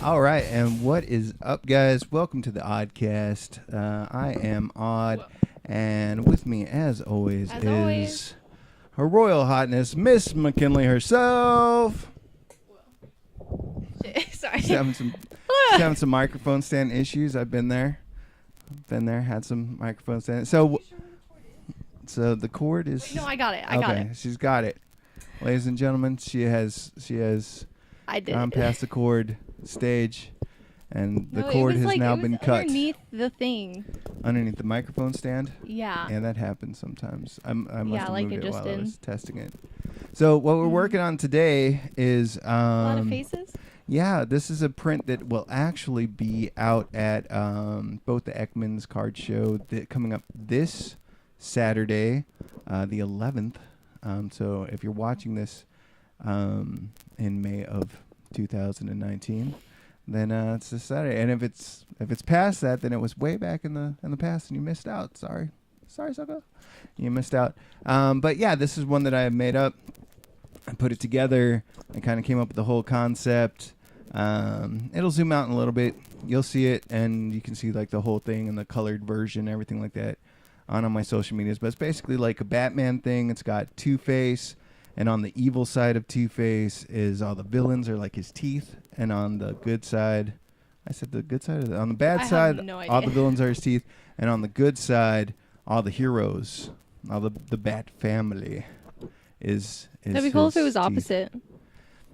All right, and what is up, guys? Welcome to the ODDcast. I am Odd, and with me, as always, is Her Royal Hotness, Miss Mckinley herself. Sorry. She's having some microphone stand issues. I've been there. Had some microphone stand. So the cord is. Wait, no, I got it. I got got it. it. She's got it, ladies and gentlemen. She has. I did. Gone past the cord stage, and the No, cord it was has now been cut underneath the thing. underneath the microphone stand. Yeah. Yeah, that happens sometimes. I must have like moved it it just while I did. was testing it. So what we're working on today is A lot of faces. Yeah, this is a print that will actually be out at both the Ekman's card show coming up this Saturday, the 11th. So if you're watching this in May of 2019, then it's this Saturday. And if it's past that, then it was way back in the past, and you missed out. Sorry, sucker, you missed out. But yeah, this is one that I have made up. I put it together. I kind of came up with the whole concept. It'll zoom out in a little bit. You'll see it, and you can see like the whole thing and the colored version, everything like that, on my social medias. But it's basically like a Batman thing. It's got Two-Face, and on the evil side of Two-Face is all the villains are like his teeth, and on the good side, I said the good side, on the bad side, have no all the idea. villains are his teeth, and on the good side, all the heroes, all the Bat family is That'd be cool if it his was teeth. opposite.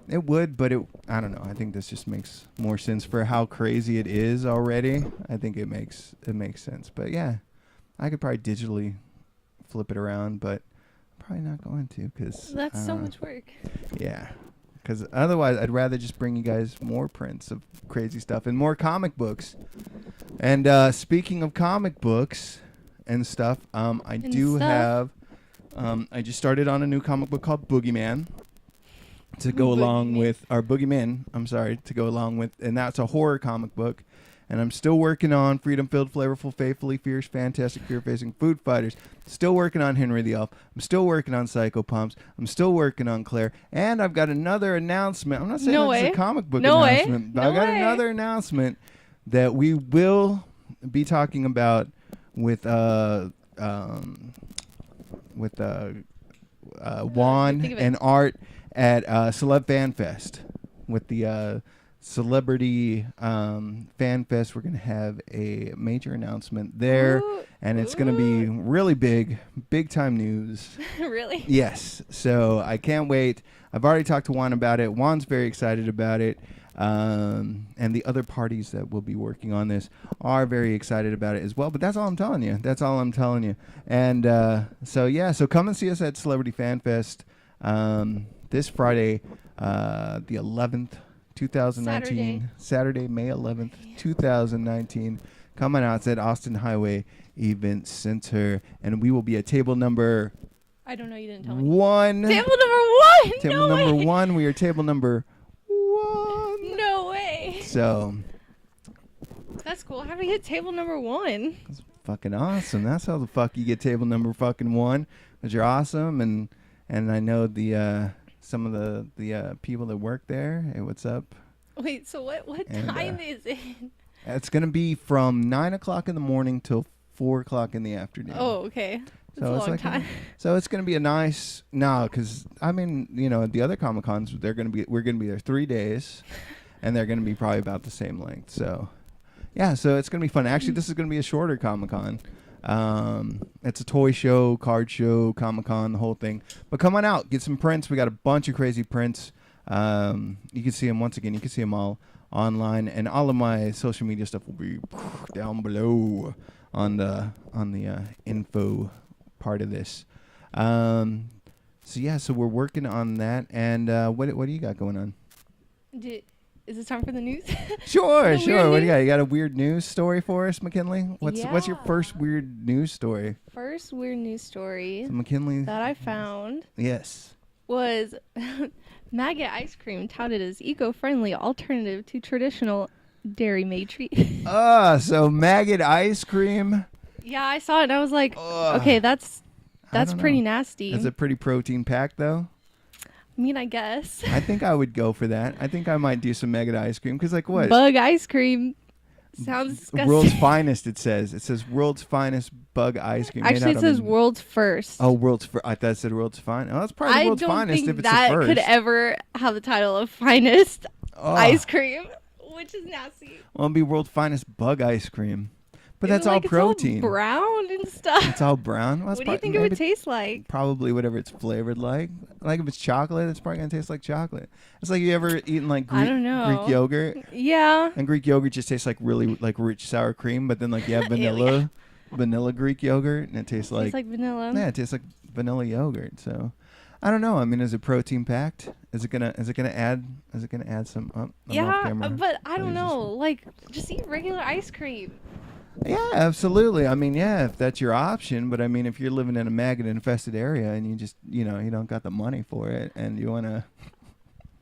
It would, but I don't know. I think this just makes more sense for how crazy it is already. I think it makes sense. But yeah, I could probably digitally flip it around, but I'm probably not going to because That's so much work. Yeah, because otherwise I'd rather just bring you guys more prints of crazy stuff and more comic books. And speaking of comic books and stuff, I just started on a new comic book called Boogeyman. To go along with our Boogeyman, and that's a horror comic book. And I'm still working on Freedom-Filled, Flavorful, Faithfully Fierce, Fantastic, Fear-Facing Food Fighters. Still working on Henry the Elf. I'm still working on Psycho Pumps. I'm still working on Claire. And I've got another announcement. I'm not saying it's a comic book announcement, but I've got another announcement that we will be talking about with Juan and Art at Celeb Fan Fest. With the Celebrity Fan Fest, we're going to have a major announcement there. And it's going to be really big time news. Really? Yes. So I can't wait. I've already talked to Juan about it. Juan's very excited about it. And the other parties that will be working on this are very excited about it as well. But that's all I'm telling you. And so come and see us at Celebrity Fan Fest this Friday, the 11th, 2019. Saturday, May 11th, 2019. Coming out. It's at Austin Highway Event Center. And we will be at table number... I don't know. You didn't tell me. One. Table number 1. Table number 1. We are table number 1. No way. So... That's cool. How do you get table number 1? That's fucking awesome. That's how the fuck you get table number fucking 1. Because you're awesome, and I know the some of the people that work there. Hey, what's up? Wait, so what time is it? It's gonna be from 9 o'clock in the morning till 4 o'clock in the afternoon. Oh, okay. That's a long time. So it's gonna be a nice because I mean, the other Comic Cons we're gonna be there 3 days, and they're gonna be probably about the same length. So yeah, so it's gonna be fun. Actually, this is gonna be a shorter Comic Con. It's a toy show, card show, Comic Con, the whole thing. But come on out, get some prints. We got a bunch of crazy prints. You can see them once again. You can see them all online, and all of my social media stuff will be down below on the info part of this. So we're working on that. And what do you got going on? Is it time for the news? Sure. What do you got? You got a weird news story for us, Mckinley? What's your first weird news story? First weird news story Mckinley that I found was Maggot ice cream touted as eco-friendly alternative to traditional dairy-made treat. So Maggot ice cream. Yeah, I saw it and I was like, okay, that's pretty nasty. Is it pretty protein packed though? mean, I guess. I think I would go for that. I think I might do some Maggot ice cream because, like, what? Bug ice cream sounds disgusting. World's finest. It says world's finest bug ice cream. Actually, it says world's first. Oh, world's first. I thought it said world's finest. Oh, that's probably world's finest if it's the first. I don't think that could ever have the title of finest ice cream, which is nasty. Well, it'd be world's finest bug ice cream. But that's all it's protein. All brown and stuff. It's all brown. Well, what do you think it would taste like? Probably whatever it's flavored like. Like if it's chocolate, it's probably gonna taste like chocolate. It's like you ever eaten like Greek yogurt? Yeah. And Greek yogurt just tastes like really like rich sour cream, but then like you have vanilla Greek yogurt, and it tastes like vanilla. Yeah, it tastes like vanilla yogurt. So I don't know. I mean, is it protein packed? Is it gonna add some? Oh, yeah, but I don't know. Like, just eat regular ice cream. Yeah, absolutely. I mean, yeah, if that's your option. But I mean, if you're living in a maggot-infested area and you just, you don't got the money for it and you want to...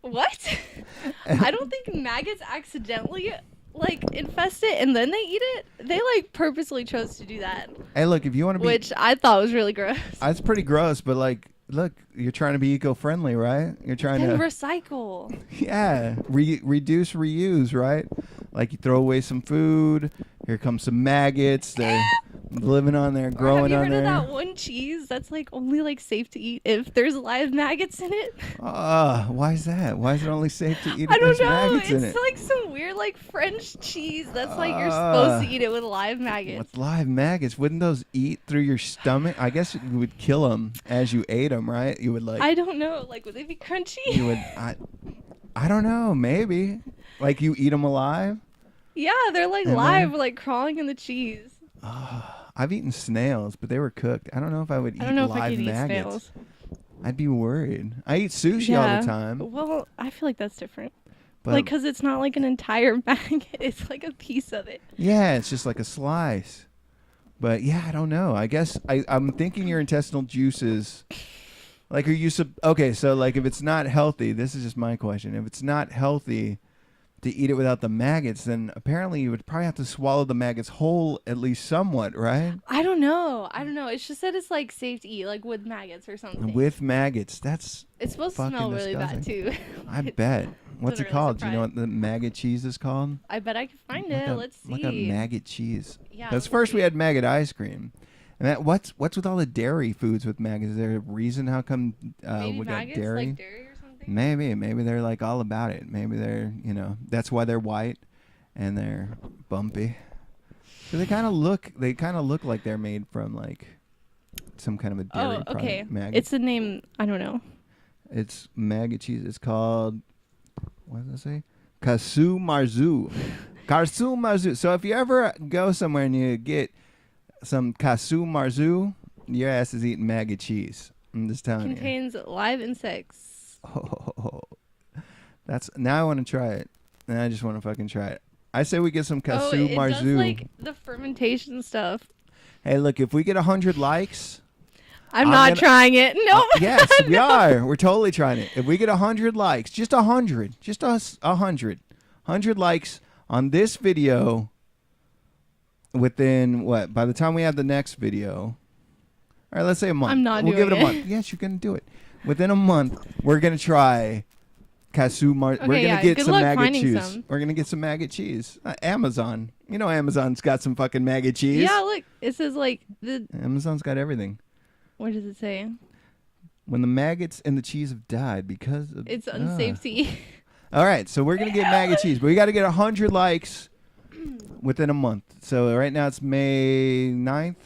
What? I don't think maggots accidentally, infest it and then they eat it. They, purposely chose to do that. Hey, look, if you want to be... Which I thought was really gross. That's pretty gross, but, look, you're trying to be eco-friendly, right? You're trying to... recycle. Yeah. Reduce, reuse, right? Like, you throw away some food... Here comes some maggots. They're living on there, growing on there. Have you heard of that one cheese that's only safe to eat if there's live maggots in it? Why is that? Why is it only safe to eat if there's maggots in it? It's some weird French cheese that's you're supposed to eat it with live maggots. With live maggots, wouldn't those eat through your stomach? I guess you would kill them as you ate them, right? You would I don't know. Would they be crunchy? You would. I don't know. Maybe. You eat them alive. Yeah, they're live, crawling in the cheese. I've eaten snails, but they were cooked. I don't know if I would eat live maggots. I'd be worried. I eat sushi all the time. Well, I feel like that's different. Because it's not an entire maggot. It's a piece of it. Yeah, it's just a slice. But yeah, I don't know. I guess I'm thinking your intestinal juices... are you... Okay, so if it's not healthy, this is just my question. If it's not healthy... to eat it without the maggots, then apparently you would probably have to swallow the maggots whole at least somewhat, right? I don't know. It's just that it's safe to eat, with maggots or something. With maggots, it's supposed to smell really bad too. I bet. What's it called? Do you know what the maggot cheese is called? I bet I can find it. Let's see. Look up maggot cheese. Yeah. Because first we had maggot ice cream. And what's with all the dairy foods with maggots? Is there a reason how come we got dairy? Like dairy or something? Maybe they're all about it. Maybe they're that's why they're white and they're bumpy. So they kind of look like they're made from some kind of a dairy product. Okay. Maggot. It's the name. I don't know. It's maggot cheese. It's called, what does it say? Casu Marzu. Casu Marzu. So if you ever go somewhere and you get some Casu Marzu, your ass is eating maggot cheese. I'm just telling you. Contains live insects. Oh, now I want to try it. And I just want to fucking try it. I say we get some Casu Marzu. It does the fermentation stuff. Hey, look, if we get 100 likes, I'm not trying it. No. Yes, we are. We're totally trying it. If we get 100 likes, just 100, just 100 likes on this video within what? By the time we have the next video, all right, let's say a month. I'm not We'll doing give it a month. Yes, you're gonna do it. Within a month, we're gonna try Casu Marzu. We're gonna get some maggot cheese. We're gonna get some maggot cheese. Amazon. Amazon's got some fucking maggot cheese. Yeah, look. It says Amazon's got everything. What does it say? When the maggots and the cheese have died because of... It's unsafe to eat. All right, so we're going to get maggot cheese, but we got to get 100 likes within a month. So right now it's May 9th.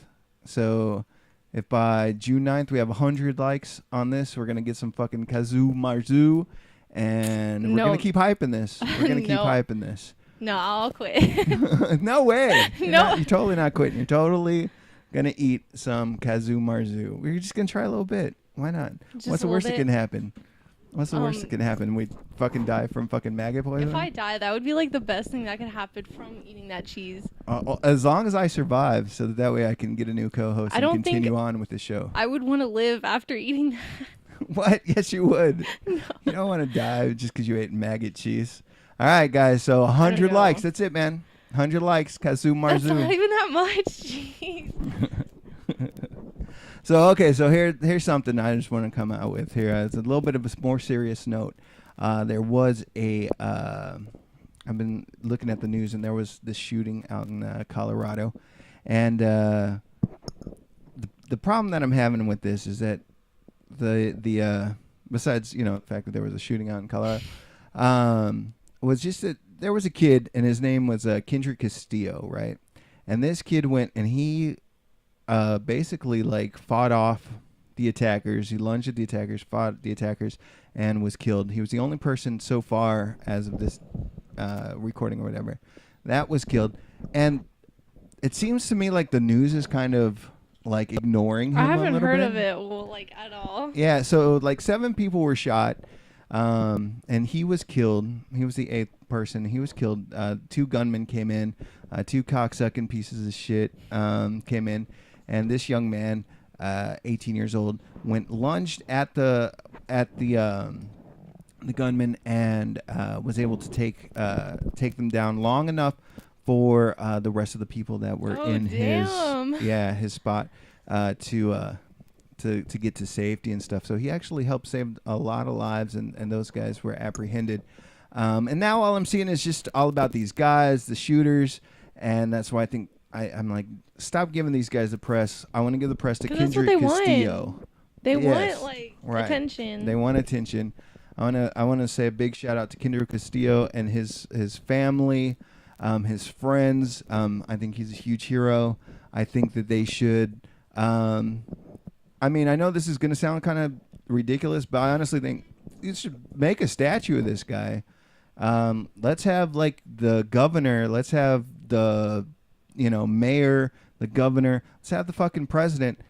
So if by June 9th we have 100 likes on this, we're going to get some fucking Casu Marzu, and we're going to keep hyping this. We're going to keep hyping this. No, I'll quit. No way. No. You're totally not quitting. You're totally going to eat some Casu Marzu. We're just going to try a little bit. Why not? What's the worst that can happen? What's the worst that can happen? We fucking die from fucking maggot poisoning? If I die, that would be the best thing that could happen from eating that cheese. As long as I survive, so that way I can get a new co-host and continue on with the show. I would want to live after eating that. What? Yes, you would. No. You don't want to die just because you ate maggot cheese. All right, guys. So 100 likes. That's it, man. 100 likes. Casu Marzu. That's not even that much cheese. So here's something I just want to come out with here. It's a little bit of a more serious note. There was I've been looking at the news, and there was this shooting out in Colorado, and the problem that I'm having with this is that the besides the fact that there was a shooting out in Colorado, was just that there was a kid, and his name was Kendrick Castillo, right? And this kid went and he basically like fought off the attackers. He lunged at the attackers, fought the attackers, and was killed. He was the only person so far, as of this recording or whatever, that was killed. And it seems to me like the news is kind of like ignoring him. I haven't heard bit. of it like at all. Yeah, so like 7 people were shot, and he was killed. He was the 8th person. He was killed. 2 gunmen came in, 2 cocksucking pieces of shit came in, and this young man, 18 years old, lunged at the gunman and was able to take them down long enough for the rest of the people that were in his spot to get to safety and stuff. So he actually helped save a lot of lives, and those guys were apprehended. And now all I'm seeing is just all about these guys, the shooters, and that's why I think I'm like, stop giving these guys the press. I want to give the press to Kendrick Castillo. They want attention. They want attention. I want to say a big shout out to Kendrick Castillo and his family, his friends. I think he's a huge hero. I think that they should. I mean, I know this is going to sound kind of ridiculous, but I honestly think you should make a statue of this guy. Let's have like the governor. Let's have the mayor, the governor. Let's have the fucking president.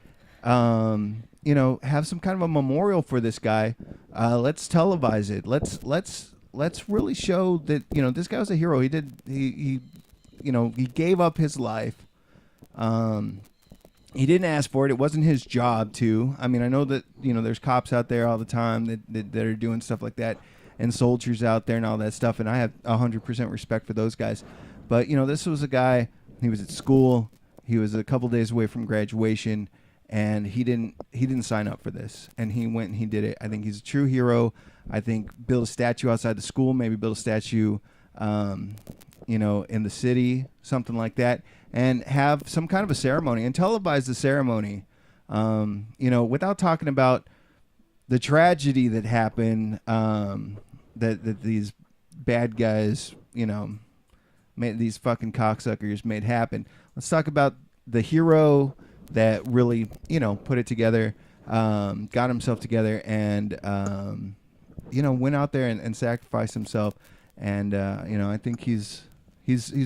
Have some kind of a memorial for this guy. Let's televise it. Let's really show that this guy was a hero. He gave up his life. He didn't ask for it. It wasn't his job to. I mean, I know that there's cops out there all the time that are doing stuff like that, and soldiers out there and all that stuff. And I have 100% respect for those guys. But this was a guy. He was at school. He was a couple days away from graduation. And he didn't sign up for this, and he went and he did it. I think he's a true hero. I think build a statue outside the school, maybe build a statue, in the city, something like that, and have some kind of a ceremony and televise the ceremony, without talking about the tragedy that happened, that these bad guys, made these fucking cocksuckers made happen. Let's talk about the hero that really, put it together, got himself together, and, went out there and sacrificed himself. And, I think he's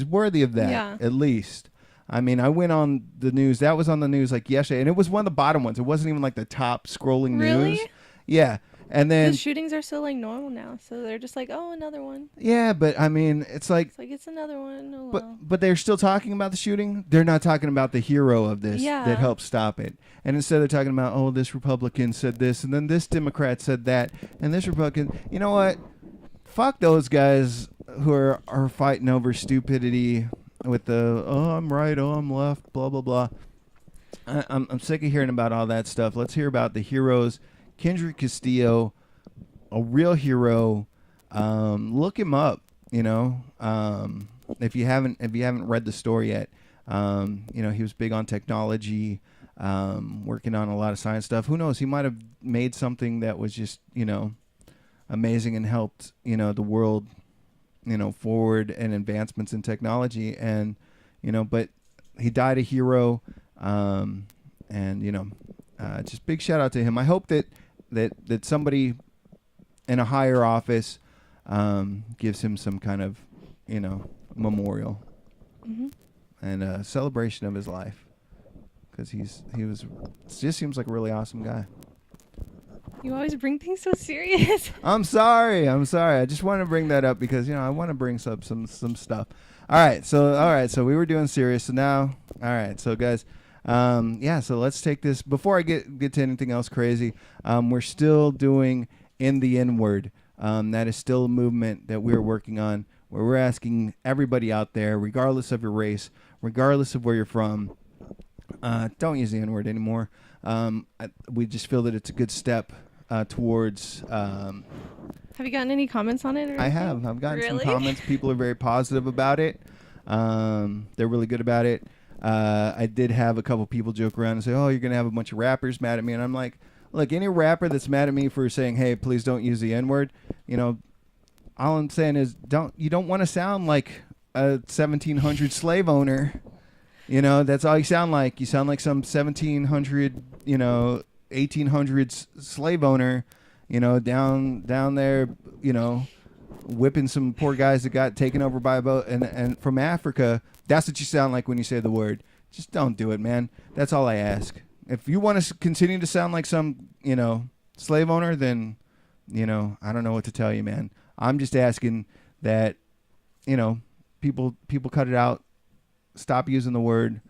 worthy of that, at least. I mean, I went on the news. That was on the news like yesterday, and it was one of the bottom ones. It wasn't even like the top scrolling news. Yeah. And then the shootings are still like normal now, so they're just like, oh, another one. Yeah, but I mean, it's another one. Oh, but they're still talking about the shooting. They're not talking about the hero of this that helped stop it. And instead they're talking about, oh, this Republican said this, and then this Democrat said that, and this Republican. You know what? Fuck those guys who are fighting over stupidity with the I'm right, I'm left, blah blah blah. I'm sick of hearing about all that stuff. Let's hear about the heroes. Kendrick Castillo, a real hero. Look him up. If you haven't read the story yet, he was big on technology, working on a lot of science stuff. Who knows? He might have made something that was just amazing and helped the world forward and advancements in technology. And but he died a hero. Just big shout out to him. I hope that somebody in a higher office gives him some kind of memorial and a celebration of his life, because he just seems like a really awesome guy. You always bring things so serious. I'm sorry. I just want to bring that up because I want to bring up some stuff. All right, so we were doing serious. So now, all right, so guys. So let's take this before I get to anything else crazy. We're still doing In the N-Word. That is still a movement that we're working on, where we're asking everybody out there, regardless of your race, regardless of where you're from, don't use the N-word anymore. We just feel that it's a good step towards. Have you gotten any comments on it? Or I anything? have. I've gotten Really? some comments. People are very positive about it. They're really good about it. I did have a couple people joke around and say, "Oh, you're gonna have a bunch of rappers mad at me," and I'm like, "Look, any rapper that's mad at me for saying, hey, please don't use the N-word, all I'm saying is you don't want to sound like a 1700 slave owner." That's all you sound like. You sound like some 1700, 1800s slave owner, down there, whipping some poor guys that got taken over by a boat and from Africa. That's what you sound like when you say the word. Just don't do it, man. That's all I ask. If you want to continue to sound like some, slave owner, then, I don't know what to tell you, man. I'm just asking that, people cut it out. Stop using the word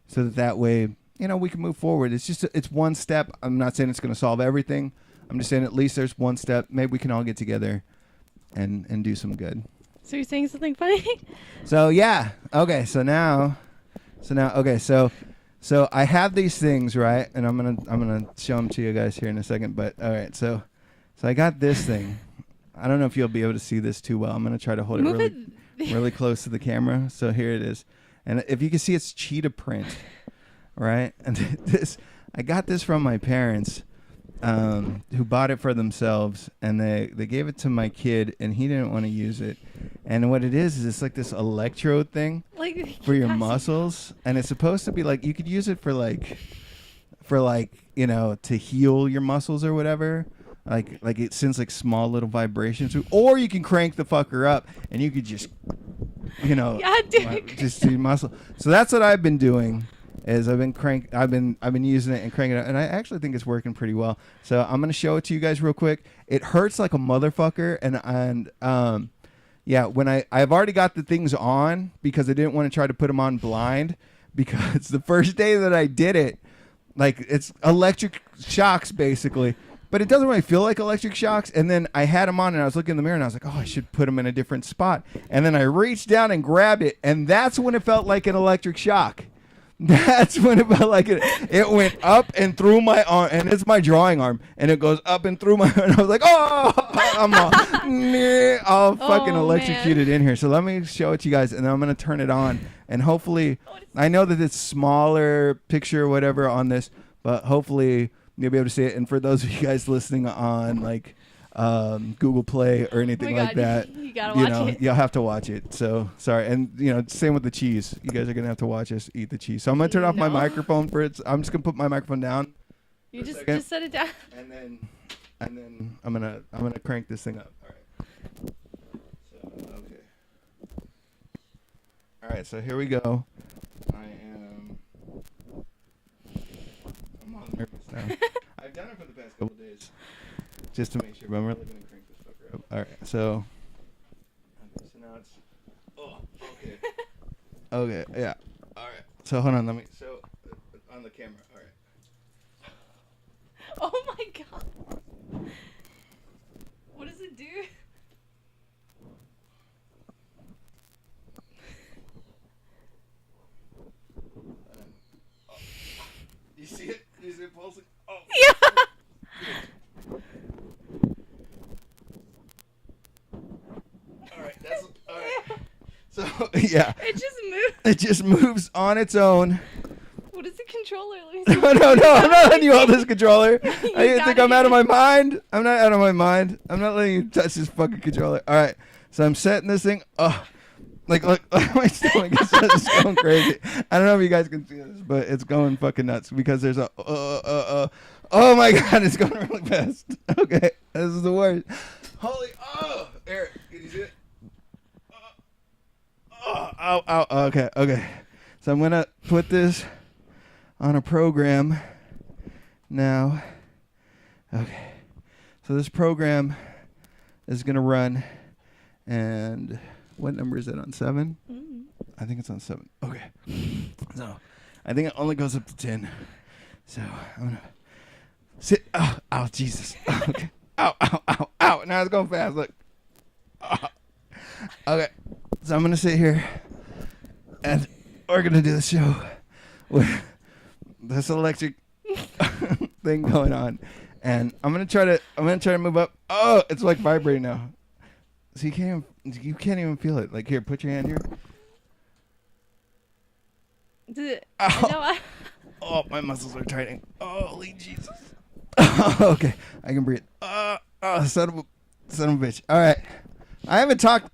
so that way, we can move forward. It's one step. I'm not saying it's going to solve everything. I'm just saying at least there's one step. Maybe we can all get together and do some good. So you're saying something funny? So yeah. Okay. So I have these things, right? And I'm going to show them to you guys here in a second, but all right. So I got this thing. I don't know if you'll be able to see this too well. I'm going to try to hold it really close to the camera. So here it is. And if you can see, it's cheetah print, right? And I got this from my parents, who bought it for themselves, and they gave it to my kid, and he didn't want to use it. And what it is it's like this electrode thing for your muscles, and it's supposed to be like you could use it for to heal your muscles or whatever. Like it sends like small little vibrations, or you can crank the fucker up, and you could just. Just do muscle. So that's what I've been doing. Is I've been using it and cranking it, and I actually think it's working pretty well. So I'm gonna show it to you guys real quick. It hurts like a motherfucker, and when I've already got the things on because I didn't want to try to put them on blind, because the first day that I did it, like it's electric shocks basically. But it doesn't really feel like electric shocks. And then I had them on, and I was looking in the mirror, and I was like, oh, I should put them in a different spot. And then I reached down and grabbed it, and that's when it felt like an electric shock. That's when it felt like it. It went up and through my arm, and it's my drawing arm, and it goes up and through my arm. And I was like, oh, I'm all fucking electrocuted in here. So let me show it to you guys, and then I'm going to turn it on. And hopefully, I know that it's smaller picture or whatever on this, but hopefully you'll be able to see it. And for those of you guys listening on Google Play or anything like that, you gotta watch it. You'll have to watch it. So sorry. And same with the cheese. You guys are gonna have to watch us eat the cheese. So I'm gonna turn off my microphone for it. I'm just gonna put my microphone down. You just set it down. And then I'm gonna crank this thing up. All right. So okay. All right. So here we go. I'm all nervous now. I've done it for the past couple days, just to make sure. But I'm really gonna crank this fucker up. All right, so now it's. Oh, okay. Okay, yeah. All right. So hold on, let me. So on the camera. All right. Oh my god. What does it do? You see it? You see it pulsing? Oh. Yeah. All right, that's all right. So yeah. It just moves. It just moves on its own. What is the controller? No, I'm not letting you hold this controller. I think I'm out of my mind. I'm not out of my mind. I'm not letting you touch this fucking controller. All right, so I'm setting this thing. Oh. Look, my stomach is just going crazy. I don't know if you guys can see this, but it's going fucking nuts because there's a oh my god, it's going really fast. Okay, this is the worst. Holy, Eric, can you see it? Ow, okay. So I'm gonna put this on a program now. Okay, so this program is gonna run, and what number is it on? 7? Mm-hmm. I think it's on 7. Okay. So I think it only goes up to 10. So I'm gonna sit. Oh, Jesus. Okay. Ow. Now it's going fast. Look. Okay. So I'm gonna sit here, and we're gonna do the show with this electric thing going on, and I'm gonna try to move up. Oh, it's like vibrating now. So you can't even feel it. Like, here, put your hand here. Oh, my muscles are tightening. Oh, holy Jesus. Okay, I can breathe. Oh, son of a bitch. All right, I haven't talked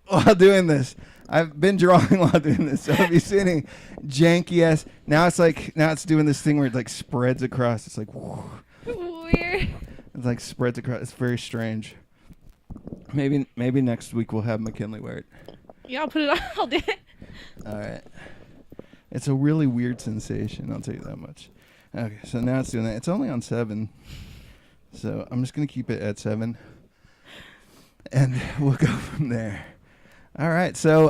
while doing this. I've been drawing while doing this, so if you're seeing janky ass, now it's doing this thing where it like spreads across. It's like whoa. Weird. It's like spreads across. It's very strange. Maybe next week we'll have McKinley wear it. Yeah, I'll put it on. I'll do it. All right. It's a really weird sensation. I'll tell you that much. Okay, so now it's doing that. It's only on 7, so I'm just gonna keep it at 7, and we'll go from there. All right, so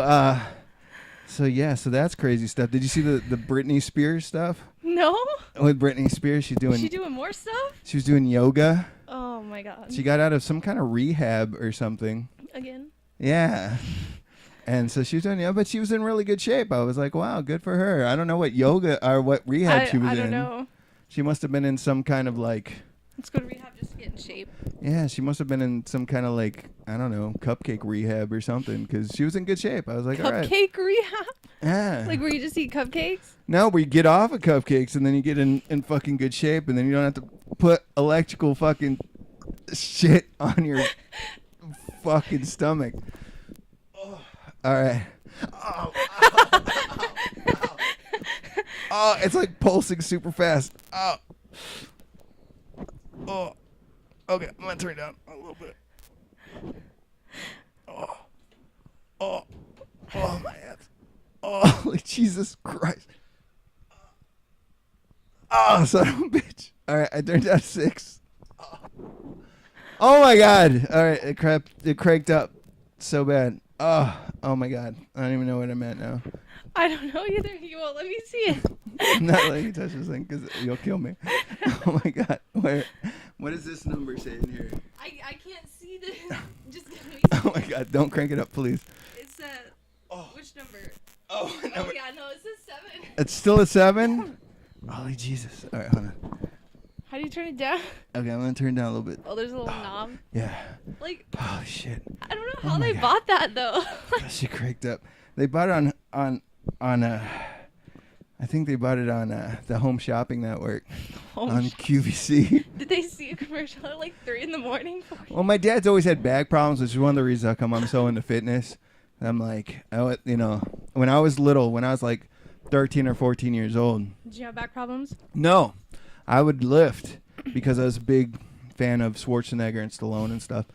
that's crazy stuff. Did you see the Britney Spears stuff? No. With Britney Spears, she's Is she doing more stuff? She was doing yoga. Oh my God. She got out of some kind of rehab or something. Again. Yeah. And so she was doing yoga, but she was in really good shape. I was like, wow, good for her. I don't know what yoga or what rehab she was in. I don't know. She must have been in some kind of like... Let's go to rehab just to get in shape. Yeah, she must have been in some kind of like, I don't know, cupcake rehab or something, because she was in good shape. I was like, all right. Cupcake rehab? Yeah. Like where you just eat cupcakes? No, where you get off of cupcakes and then you get in fucking good shape, and then you don't have to put electrical fucking shit on your fucking stomach. Oh. All right. Oh, ow, ow, ow. Oh, it's like pulsing super fast. Oh. Oh. Okay, I'm gonna turn it down a little bit. Oh. Oh. Oh, my hands. Oh, holy Jesus Christ. Oh, son of a bitch. All right, I turned down 6. Oh my God. All right, it cranked up so bad. Oh my God. I don't even know what I meant now. I don't know either. You won't let me see it. I'm not letting you touch this thing because you'll kill me. Oh my God. What does this number say in here? I can't see this. Just let me see. Oh my God. Don't crank it up, please. It's which number? Oh, number. Oh yeah, no, it says 7. It's still a 7? Holy Jesus. All right, hold on. How do you turn it down? Okay, I'm going to turn it down a little bit. Oh, there's a little knob. Yeah. Like, holy shit. I don't know how they bought that though. She cranked up. They bought it on I think they bought it on the Home Shopping Network on QVC. Did they see a commercial at like 3 in the morning? Well, my dad's always had back problems, which is one of the reasons how come I'm so into fitness. I'm like, when I was little, when I was like 13 or 14 years old. Did you have back problems? No, I would lift because I was a big fan of Schwarzenegger and Stallone and stuff.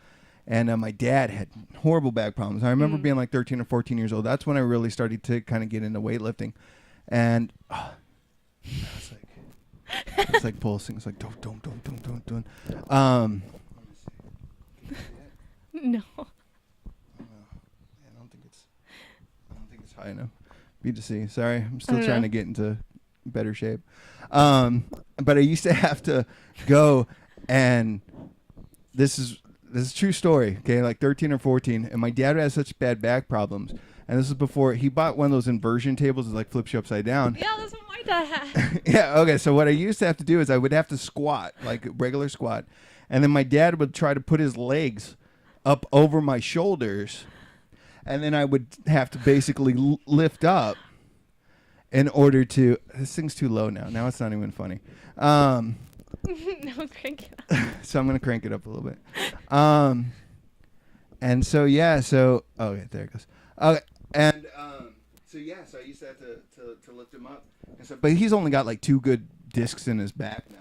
And my dad had horrible back problems. I remember being like 13 or 14 years old. That's when I really started to kind of get into weightlifting. And it's like pulsing. It's like, don't. No. I don't think it's high enough. B2C. Sorry, I'm still trying to get into better shape. But I used to have to go, and this is a true story. Okay, like 13 or 14, and my dad had such bad back problems. And this is before he bought one of those inversion tables that like flips you upside down. Yeah, that's what my dad had. Yeah, okay. So what I used to have to do is I would have to squat, like a regular squat. And then my dad would try to put his legs up over my shoulders. And then I would have to basically lift up in order to... This thing's too low now. Now it's not even funny. No, crank it up. So I'm going to crank it up a little bit. And so, yeah. So... Okay, there it goes. Okay. And so I used to have to lift him up. And so, but he's only got like 2 good discs in his back now.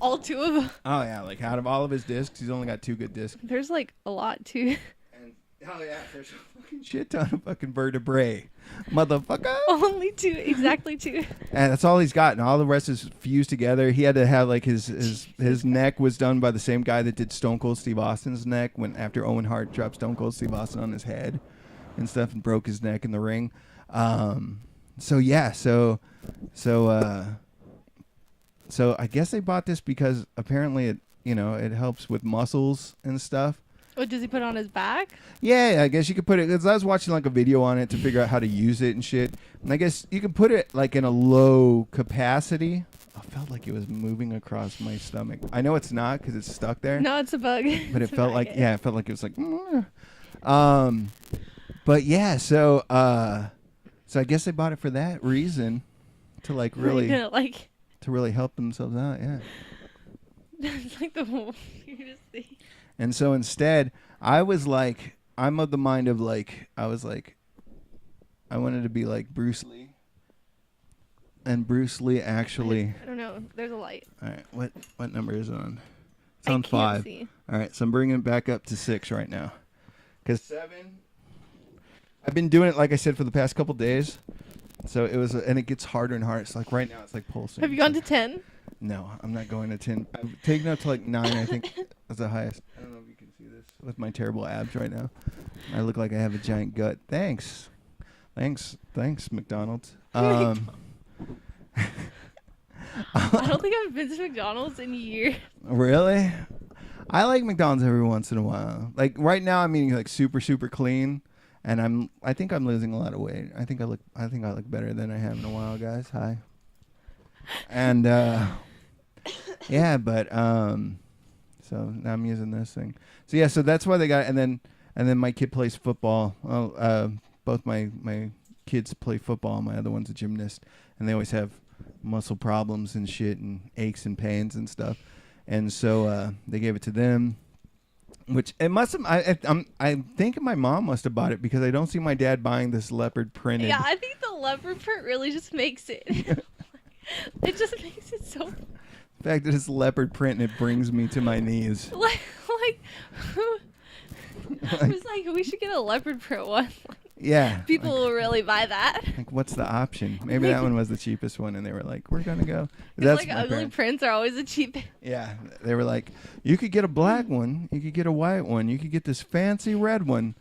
All 2 of them? Oh, yeah. Like out of all of his discs, he's only got 2 good discs. There's like a lot too. And oh, yeah. There's a fucking shit ton of fucking vertebrae. Motherfucker. Only 2. Exactly 2. And that's all he's got. And all the rest is fused together. He had to have like his neck was done by the same guy that did Stone Cold Steve Austin's neck after Owen Hart dropped Stone Cold Steve Austin on his head and stuff and broke his neck in the ring. So I guess they bought this because apparently it helps with muscles and stuff. What does he put on his back? Yeah, I guess you could put it. Cause I was watching like a video on it to figure out how to use it and shit. And I guess you can put it like in a low capacity. I felt like it was moving across my stomach. I know it's not because it's stuck there. No, it's a bug. But it felt like it felt like it was like. But yeah, so I guess they bought it for that reason, to like really to really help themselves out. Yeah. That's like the weirdest thing. And so instead, I was like, I'm of the mind of like, I was like, I wanted to be like Bruce Lee. And Bruce Lee actually. I don't know. There's a light. All right. What number is it on? It's on 5. See. All right. So I'm bringing it back up to 6 right now. Because 7. I've been doing it, like I said, for the past couple days. So it was, and it gets harder and harder. It's like right now, it's like pulsing. Have you gone to 10? No, I'm not going to 10. I've taken up to like 9, I think. That's the highest. I don't know if you can see this with my terrible abs right now. I look like I have a giant gut. Thanks, McDonald's. I don't think I've been to McDonald's in years. Really? I like McDonald's every once in a while. Like right now, I'm eating like super clean, and I think I'm losing a lot of weight. I think I look better than I have in a while, guys. Hi. And yeah, but so now I'm using this thing. So yeah, so that's why they got it. And then my kid plays football. Both my kids play football. My other one's a gymnast, and they always have muscle problems and shit and aches and pains and stuff. And so they gave it to them, which it must have. I'm thinking my mom must have bought it because I don't see my dad buying this leopard printed. Yeah, I think the leopard print really just makes it. It just makes it so. The fact that it's leopard print and it brings me to my knees. I was like, we should get a leopard print one. Yeah. People will really buy that. Like, what's the option? Maybe that one was the cheapest one, and they were like, "We're gonna go." That's like ugly parents. Prints are always the cheapest. Yeah, they were like, "You could get a black one, you could get a white one, you could get this fancy red one.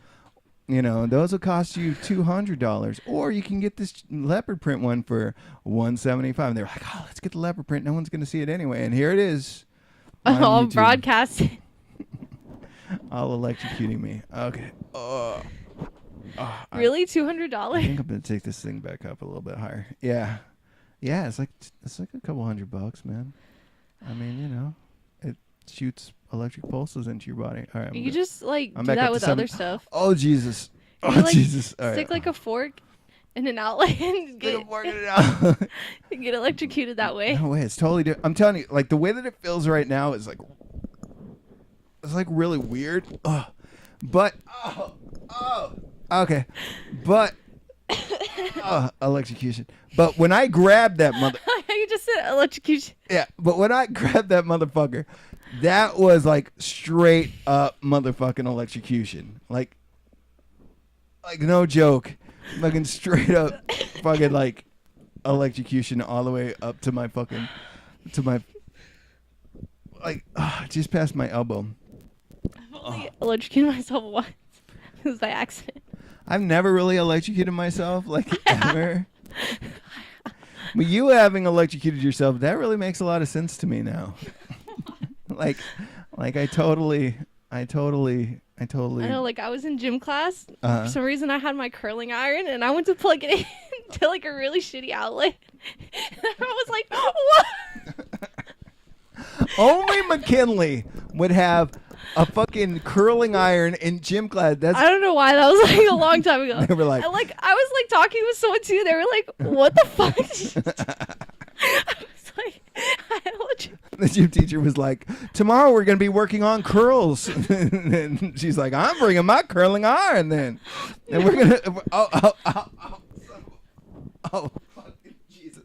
You know, those will cost you $200, or you can get this leopard print one for $175." And they're like, "Oh, let's get the leopard print. No one's gonna see it anyway." And here it is. All broadcasted. All electrocuting me. Okay. Really, $200? I think I'm gonna take this thing back up a little bit higher. Yeah. It's like a couple $100, man. I mean, you know, it shoots electric pulses into your body. All right. You just like do that with other stuff. Oh Jesus! Jesus! All stick like a fork in an outlet and get electrocuted that way. No way! It's totally different. I'm telling you, like the way that it feels right now is like it's like really weird. But okay, but electrocution. But when I grabbed that mother, you just said electrocution. Yeah, but when I grabbed that motherfucker, that was like straight up motherfucking electrocution. Like no joke, fucking straight up fucking like electrocution all the way up to my just past my elbow. I've only electrocuted myself once. It was by accident. I've never really electrocuted myself, like ever. But you having electrocuted yourself, that really makes a lot of sense to me now. like I totally. I know, like I was in gym class. For some reason, I had my curling iron, and I went to plug it in to like a really shitty outlet. And everyone was like, "What?" Only Mckinley would have a fucking curling iron in gym class. I don't know why. That was like a long time ago. They were like, I was like talking with someone too. They were like, "What the fuck?" I was like, the gym teacher was like, "Tomorrow we're gonna be working on curls," and she's like, "I'm bringing my curling iron then, and we're gonna." Oh, fucking Jesus.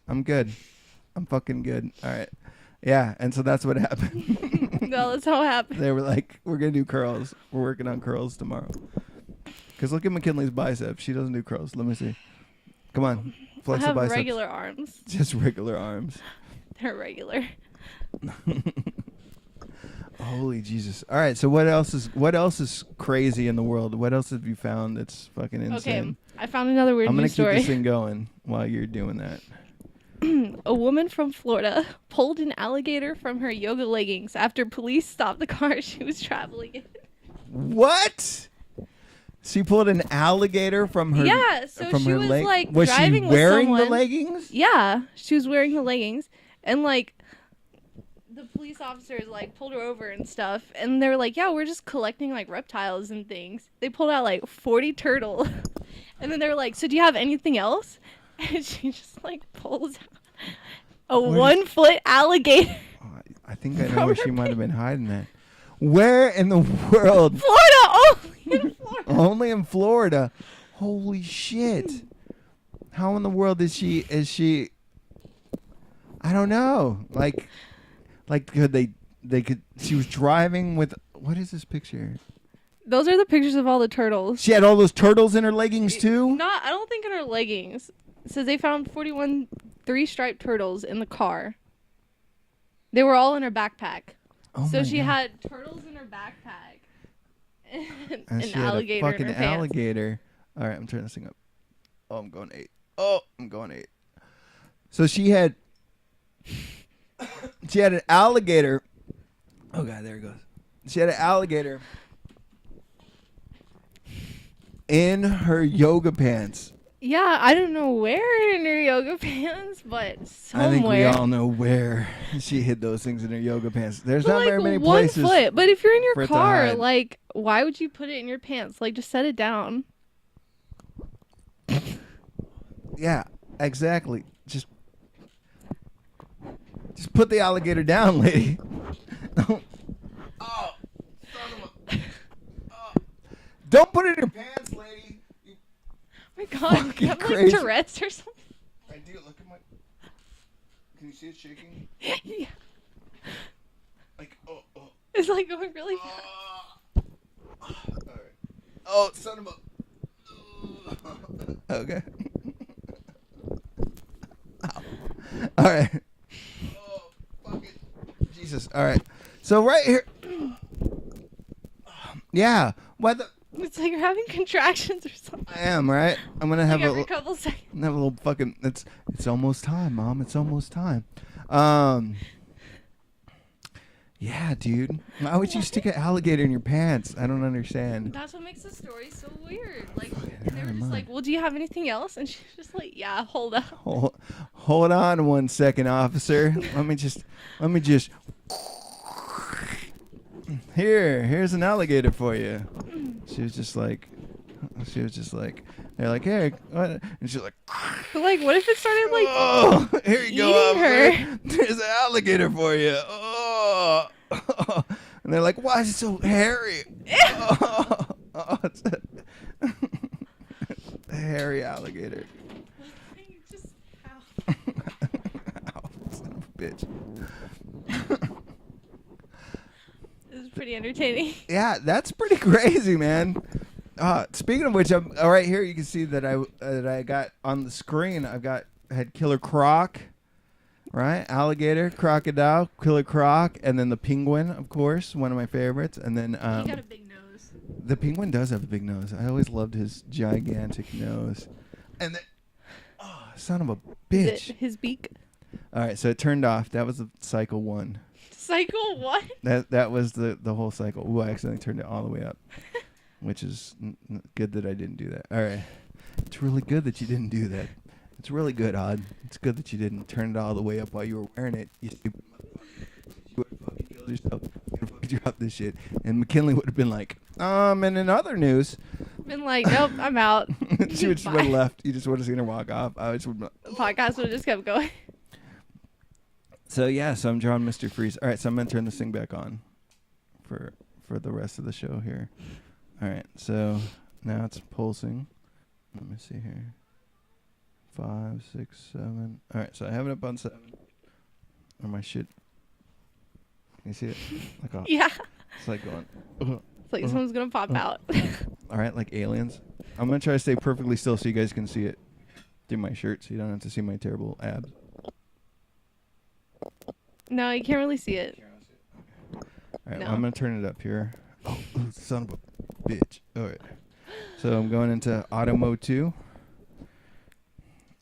I'm good. I'm fucking good. All right. Yeah, and so that's what happened. No, that's how it happened. They were like, we're going to do curls. We're working on curls tomorrow. Because look at McKinley's bicep. She doesn't do curls. Let me see. Come on. Flex the biceps. I have regular arms. Just regular arms. They're regular. Holy Jesus. All right, so what else is crazy in the world? What else have you found that's fucking insane? Okay, I found another weird news story. I'm going to keep this thing going while you're doing that. A woman from Florida pulled an alligator from her yoga leggings after police stopped the car she was traveling in. What? She pulled an alligator from her. Yeah, so from she her was leg. like Was driving she with wearing someone. the leggings? Yeah, she was wearing the leggings, and like the police officers like pulled her over and stuff, and they were like, "Yeah, we're just collecting like reptiles and things." They pulled out like 40 turtle, and then they were like, "So do you have anything else?" And she just like pulls out a 1-foot alligator. I think I know where she might have been hiding that. Where in the world? Florida, only in Florida. Only in Florida. Holy shit. How in the world is she I don't know. Like could they could she was driving with what is this picture? Those are the pictures of all the turtles. She had all those turtles in her leggings too? I don't think in her leggings. It says they found 41 3-striped turtles in the car. They were all in her backpack. Oh so my she God. had turtles in her backpack and And an she had alligator a fucking in her pants. alligator. All right, I'm turning this thing up. Oh, I'm going 8. Oh, I'm going 8. So she had an alligator. Oh God, there it goes. She had an alligator in her yoga pants. Yeah, I don't know where in her yoga pants, but somewhere. I think we all know where she hid those things in her yoga pants. There's But not like very many 1 places. foot. But if you're in for your it to car, hide. like, why would you put it in your pants? Like, just set it down. Yeah, exactly. Just put the alligator down, lady. Oh, son of a. Oh. Don't put it in your pants, lady. You Oh my God, Fucking you have like crazy. Tourette's or something. I do. Look at my. Can you see it shaking? Yeah, Like, oh. it's like going really fast. All right. Oh, son of a. Okay. Ow. All right. Oh, fuck it. Jesus. All right. So right here. Yeah. Why the? It's like you're having contractions or something. I am right. I'm gonna have Like a. every couple seconds. Have a little fucking. It's almost time, Mom. It's almost time. Yeah, dude. Why would you stick an alligator in your pants? I don't understand. That's what makes the story so weird. Like, Fucking and they out were of just mind. like, "Well, do you have anything else?" And she's just like, "Yeah, hold up." Hold on 1 second, officer. Let me just. Here's an alligator for you. She was just like. They're like, hey, what? And she's like, But like, what if it started like? oh, here you go, eating officer. her. There's an alligator for you. Oh. And they're like, why is it so hairy? It's a hairy alligator. Just, ow. Ow, son of a bitch. This is pretty entertaining. Yeah, that's pretty crazy, man. Speaking of which, right here you can see that I got on the screen. I had Killer Croc, right? Alligator, crocodile, Killer Croc, and then the penguin, of course, one of my favorites. And then He got a big nose. the penguin does have a big nose. I always loved his gigantic nose. And then, oh, son of a bitch! His beak. All right, so it turned off. That was the cycle 1. Cycle what? That was the whole cycle. Ooh, I accidentally turned it all the way up. Which is good that I didn't do that. All right. It's really good that you didn't do that. It's really good, Odd. It's good that you didn't turn it all the way up while you were wearing it. You stupid motherfucker. You would have fucking killed yourself. You would have fucking dropped this shit. And McKinley would have been like, and in other news. Been like, nope, I'm out. She would just would have left. You just would have seen her walk off. I just would have The podcast would have just kept going. So, yeah. So, I'm drawing Mr. Freeze. All right. So, I'm going to turn this thing back on for the rest of the show here. All right, so now it's pulsing. Let me see here. 5, 6, 7. All right, so I have it up on 7. Or my shit. Can you see it? Like Yeah. It's like going. It's like someone's gonna pop out. All right, like aliens. I'm gonna try to stay perfectly still so you guys can see it through my shirt, so you don't have to see my terrible abs. No, you can't really see it. All right, No. well, I'm gonna turn it up here. Oh, son of a bitch. All right. So I'm going into auto mode 2.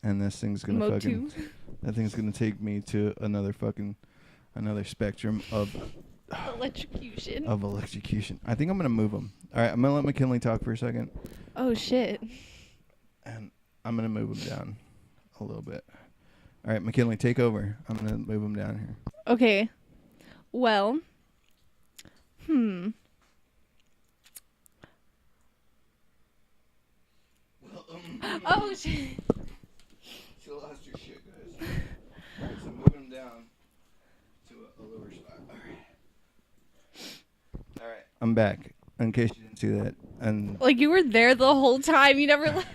And this thing's gonna Mode fucking 2. That thing's gonna take me to another spectrum of Electrocution. electrocution. I think I'm gonna move him. All right, I'm gonna let Mckinley talk for a second, Oh shit. and I'm gonna move him down a little bit. All right, McKinley, take over. I'm gonna move him down here. Okay. Well. Oh shit. You lost your shit, guys. All right, so move him down to a lower spot. All right. I'm back. In case you didn't see that, and Like you were there the whole time. You never left.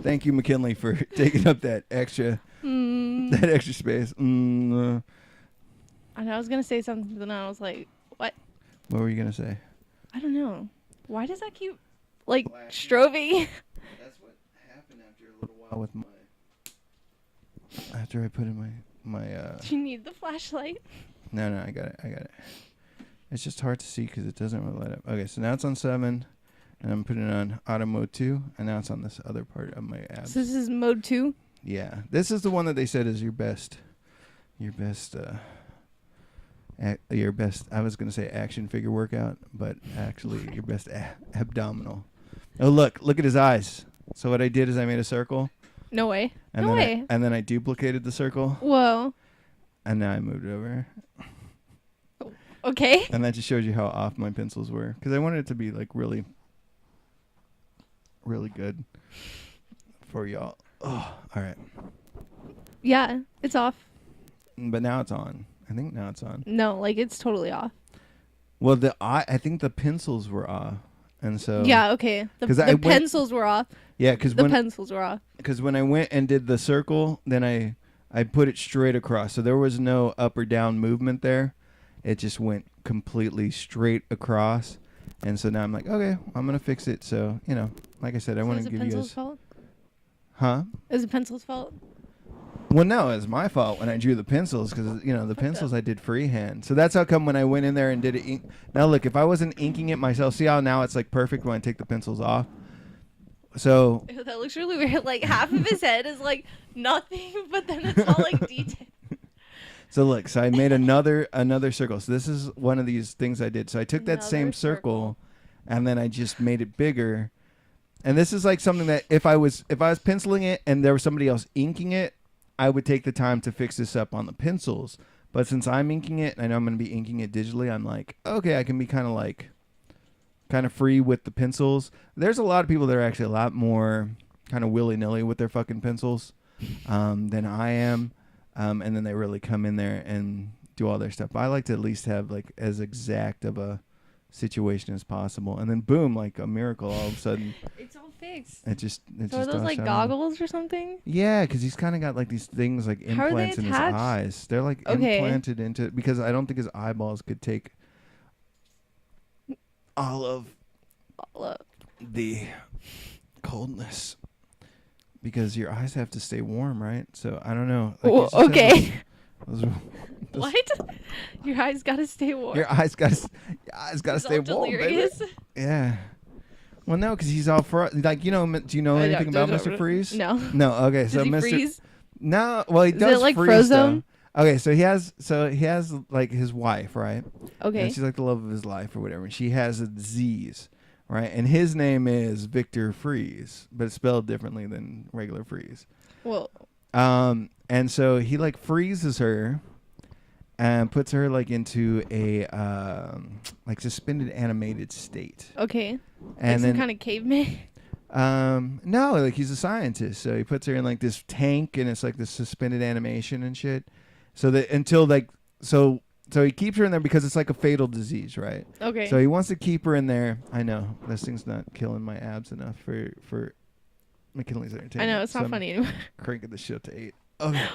thank you, McKinley, for taking up that extra space. And I was gonna say something, but then I was like, "What? What were you gonna say? I don't know. Why does that keep like Flashing. strobing?" That's what happened after a little while with my. After I put in my. Do you need the flashlight? No, I got it. It's just hard to see because it doesn't really light up. Okay, so now it's on 7, and I'm putting it on auto mode 2, and now it's on this other part of my abs. So this is mode 2. Yeah, this is the one that they said is your best. I was gonna say action figure workout, but actually your best abdominal. Oh look at his eyes. So what I did is I made a circle. No way. And No then way. and then I duplicated the circle, Whoa. and now I moved it over. Okay. And that just shows you how off my pencils were, because I wanted it to be like really, really good for y'all. Oh, all right. Yeah, it's off. But now it's on. I think now it's on. No, like it's totally off. Well, I think the pencils were off, and so Yeah, okay. The pencils were off. Yeah, because pencils were off. Because when I went and did the circle, then I put it straight across, so there was no up or down movement there. It just went completely straight across, and so now I'm like, okay, I'm gonna fix it. So like I said, I want to give you guys. Is it pencil's fault? Huh? Is it pencil's fault? Well, no, it's my fault when I drew the pencils, because the pencils I did freehand. So that's how come when I went in there and did it. Now look, if I wasn't inking it myself, see how now it's like perfect when I take the pencils off. So Ew, that looks really weird. Like half of his head is like nothing, but then it's all like detail. So look, so I made another circle. So this is one of these things I did. So I took that same Another circle, and then I just made it bigger. And this is like something that if I was penciling it and there was somebody else inking it, I would take the time to fix this up on the pencils. But since I'm inking it, and I know I'm going to be inking it digitally, I'm like, okay, I can be kind of free with the pencils. There's a lot of people that are actually a lot more kind of willy-nilly with their fucking pencils than I am. And then they really come in there and do all their stuff. But I like to at least have like as exact of a situation as possible. And then boom, like a miracle, all of a sudden. It's all fixed. So are those like goggles or something? Yeah, because he's kind of got like these things like How are they implants in his attached? eyes. They're like Okay. implanted into, because I don't think his eyeballs could take all of the coldness, because your eyes have to stay warm, right? So I don't know. Like, Well, okay. those What? Your eyes gotta stay warm. your eyes got to stay all warm, baby. delirious. Yeah. Well, no, because he's all for like do you know anything about Mr. Freeze? No. No. Okay, Does so he Mr. freeze? No, well he Is does it like freeze Frozone? though. Okay, so he has like his wife, right? Okay. And she's like the love of his life or whatever. And she has a disease, right? And his name is Victor Freeze, but it's spelled differently than regular Freeze. Well. And so he like freezes her and puts her like into a like suspended animated state. Okay. And like then some kind of caveman. no, like he's a scientist, so he puts her in like this tank, and it's like this suspended animation and shit. So that until like so he keeps her in there because it's like a fatal disease, right? Okay. So he wants to keep her in there. I know this thing's not killing my abs enough for McKinley's entertainment. I know it's not funny anymore. Cranking the shit to 8. Okay.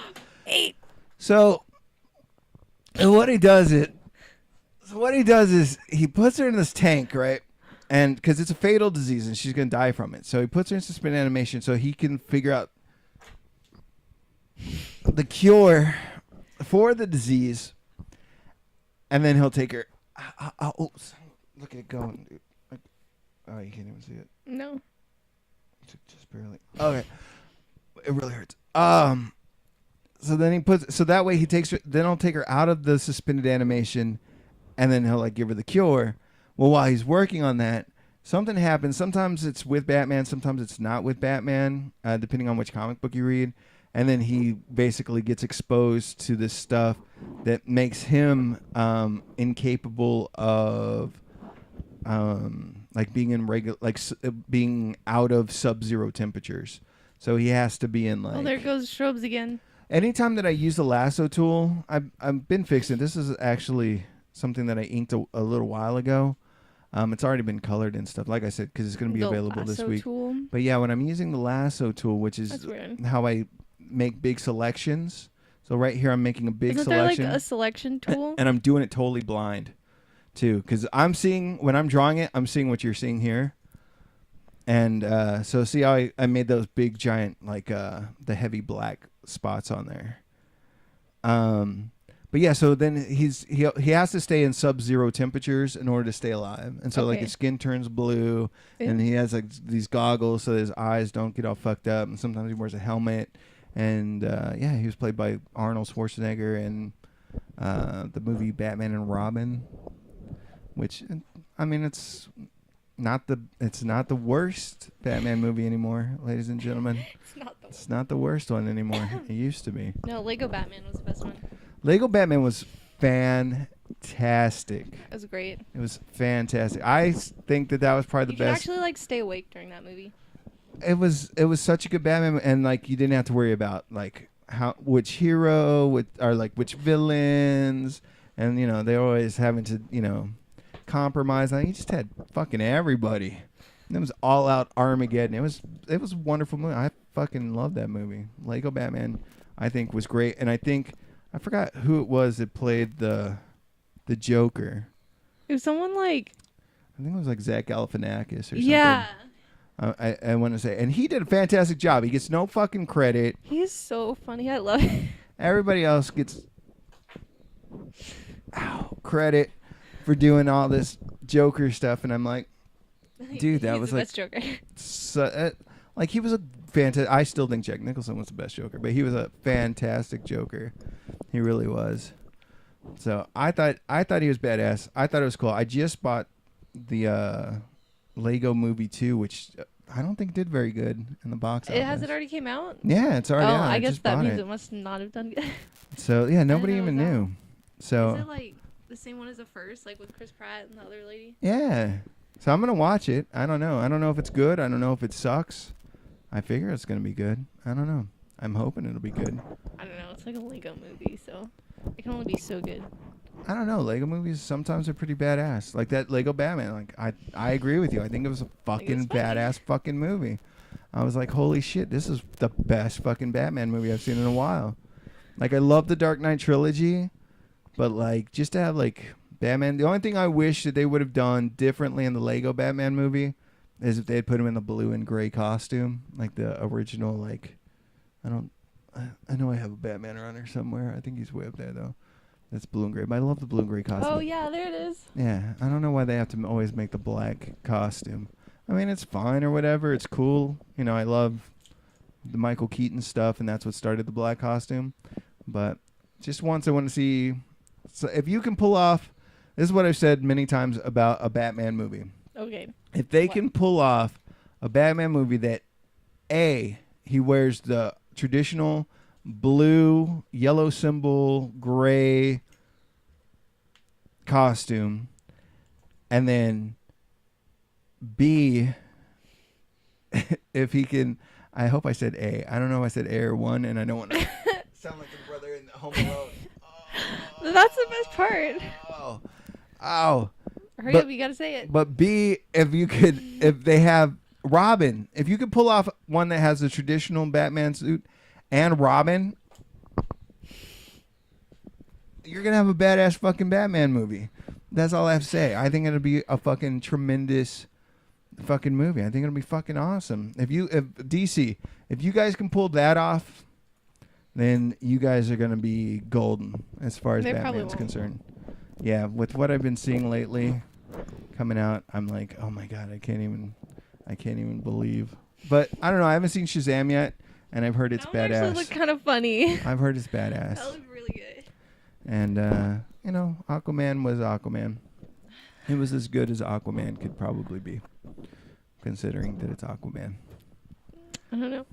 8. So what he does is he puts her in this tank, right? And because it's a fatal disease and she's going to die from it. So he puts her in suspended animation so he can figure out the cure for the disease. And then he'll take her. Oh, look at it going, dude. Oh, you can't even see it. No. Just barely. Okay. It really hurts. So then he puts, so that way he takes her, then he'll take her out of the suspended animation, and then he'll like give her the cure. Well, while he's working on that, something happens. Sometimes it's with Batman, sometimes it's not with Batman, depending on which comic book you read. And then he basically gets exposed to this stuff that makes him incapable of like being in being out of sub-zero temperatures. So he has to be in like. Oh, there goes Shrubs again. Anytime that I use the lasso tool, I've been fixing. This is actually something that I inked a little while ago. It's already been colored and stuff, like I said, because it's going to be available this week. Tool. But yeah, when I'm using the lasso tool, which is how I make big selections. So right here, I'm making a big Isn't selection. there like a selection tool? And I'm doing it totally blind, too, because I'm seeing when I'm drawing it, I'm seeing what you're seeing here. And so see how I made those big giant like the heavy black spots on there. But yeah, so then he has to stay in sub-zero temperatures in order to stay alive, and so like his skin turns blue, and he has like these goggles so his eyes don't get all fucked up, and sometimes he wears a helmet, and yeah, he was played by Arnold Schwarzenegger in the movie Batman and Robin, which I mean it's not the worst Batman movie anymore, ladies and gentlemen. It's not the worst one anymore. It used to be. No, Lego Batman was the best one. Lego Batman was fantastic. It was great. It was fantastic. I think that was probably the best. You could actually like stay awake during that movie. It was such a good Batman, and like you didn't have to worry about like which hero or like which villains, and you know they're always having to compromise. Like, you just had fucking everybody. And it was all out Armageddon. It was a wonderful movie. I fucking love that movie. Lego Batman, I think, was great, and I think. I forgot who it was that played the Joker. It was someone like. I think it was like Zach Galifianakis or something. Yeah. I want to say, and he did a fantastic job. He gets no fucking credit. He's so funny. I love it. Everybody else gets credit for doing all this Joker stuff, and I'm like, dude, that was the like best Joker. Like he was a fantastic. I still think Jack Nicholson was the best Joker, but he was a fantastic Joker. He really was. So I thought he was badass. I thought it was cool. I just bought the Lego Movie 2, which I don't think did very good in the box office. Has it already came out? Yeah, it's already out. I guess just that means it. It must not have done good. So yeah, nobody even knew. So is it like the same one as the first, like with Chris Pratt and the other lady? Yeah. So I'm gonna watch it. I don't know. I don't know if it's good. I don't know if it sucks. I figure it's gonna be good. I don't know. I'm hoping it'll be good. I don't know. It's like a Lego movie, so it can only be so good. I don't know. Lego movies sometimes are pretty badass. Like that Lego Batman. Like I agree with you. I think it was a fucking badass fucking movie. I was like, holy shit, this is the best fucking Batman movie I've seen in a while. Like I love the Dark Knight trilogy, but like just to have like Batman. The only thing I wish that they would have done differently in the Lego Batman movie is if they had put him in the blue and gray costume, like the original. Like I know I have a Batman around here somewhere. I think he's way up there though. That's blue and gray. But I love the blue and gray costume. Oh yeah, there it is. Yeah, I don't know why they have to always make the black costume. I mean, it's fine or whatever. It's cool. You know, I love the Michael Keaton stuff, and that's what started the black costume. But just once I want to see. So if you can pull off, this is what I've said many times about a Batman movie. Okay. If they can pull off a Batman movie that, A, he wears the traditional blue, yellow symbol, gray costume, and then B, if he can, I hope I said A. I don't know if I said A or 1, and I don't want to sound like the brother in Home Alone. Oh, that's the best part. Oh. Hurry up, you gotta say it. But B, if they have Robin, if you could pull off one that has the traditional Batman suit and Robin, you're going to have a badass fucking Batman movie. That's all I have to say. I think it'll be a fucking tremendous fucking movie. I think it'll be fucking awesome. If DC, if you guys can pull that off, then you guys are going to be golden as far as Batman's concerned. Yeah, with what I've been seeing lately coming out, I'm like, oh my god, I can't even believe. But I don't know. I haven't seen Shazam yet, and I've heard it's that would badass. actually look kind of funny. I've heard it's badass. That looked really good. And you know, Aquaman was Aquaman. It was as good as Aquaman could probably be, considering that it's Aquaman. I don't know.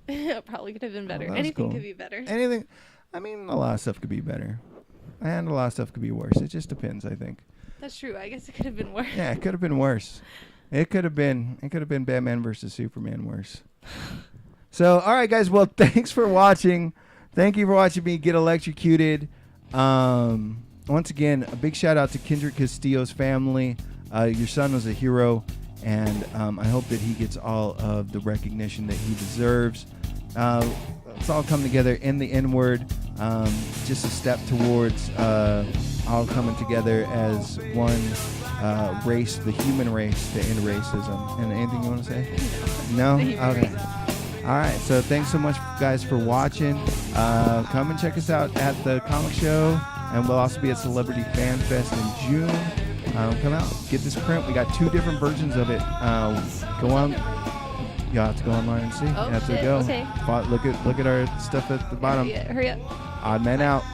It probably could have been better. Oh, Anything cool. could be better. Anything. I mean, a lot of stuff could be better, and a lot of stuff could be worse. It just depends, I think. That's true. I guess it could have been worse. Yeah, it could have been worse. It could have been Batman versus Superman worse. So, all right, guys. Well, thanks for watching. Thank you for watching me get electrocuted. Once again, a big shout out to Kendrick Castillo's family. Your son was a hero, and I hope that he gets all of the recognition that he deserves. Let's all come together in the N-word. Just a step towards all coming together as one race, the human race, to end racism. And anything you want to say? No? Okay. All right. So thanks so much, guys, for watching. Come and check us out at the comic show. And we'll also be at Celebrity Fan Fest in June. Come out, get this print. We got 2 different versions of it. Go on. You have to go online and see. Oh, you have shit. to go. Okay. Look at our stuff at the bottom. Hurry up. Odd Man out.